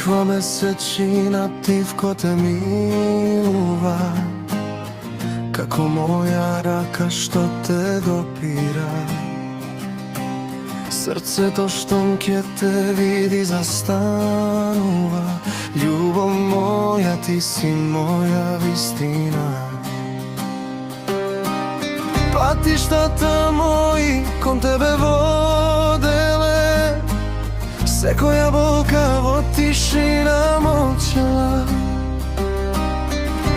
Тихва месечина тивко те милува, како моја рака што те допира. Срцето штом ке те види застанува. Љубов моја, ти си моја вистина. Патиштата мои кон тебе воделе, секоја болка во тишина молчала.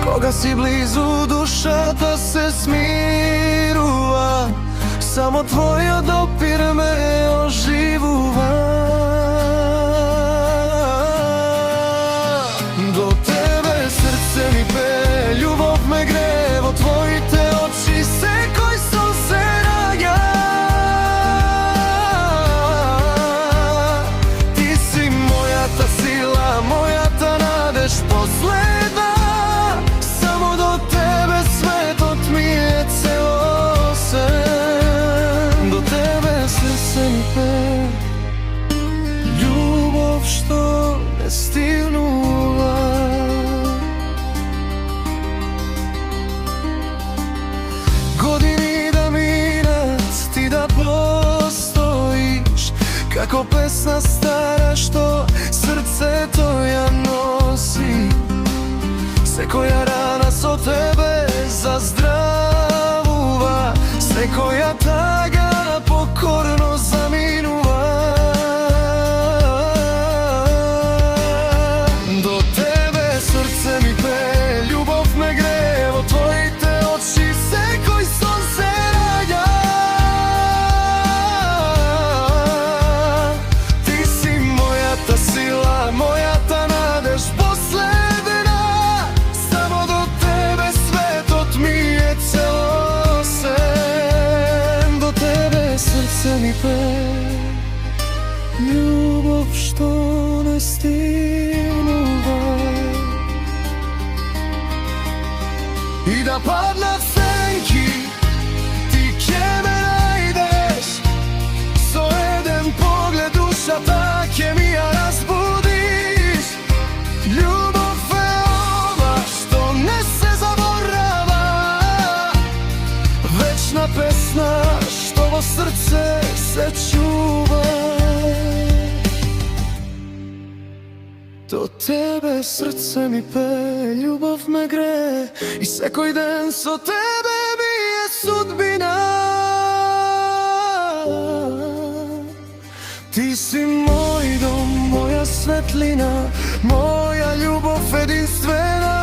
Кога си близу душата се смирува, само твојот допир ме оживува. До тебе срце ми пее, љубов ме грее, во твоите очи секој сон се раѓа. Ти си мојата сила, мојата надеж последна. Само до тебе светот ми е целосен. До тебе срце ми пее, љубов што не стигнува. Години да минат, ти да постоиш, како песна стара што срцето ја носи. Секоја рана со тебе заздравува, секоја тага покорно заминува. До тебе срце ми пее, љубов ме грее, во твоите очи секој сон се раѓа. Ти си мојата сила, мојата надеж последна. Само до тебе светот ми е целосен. До тебе срце ми пее, љубов што не стигнува. И да паднат сенки, ти ќе ме најдеш. Со еден поглед душата ќе ми ја разбудиш. Љубов е ова што не се заборава, вечна песна што во срце се чува. До тебе срце ми пее, љубов ме грее, и секој ден со тебе ми е судбина. Ти си мој дом, моја светлина, моја љубов единствена.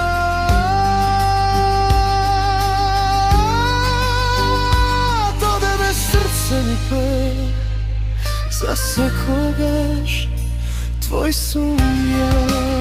До тебе срце ми пее, за секогаш твој сум ја.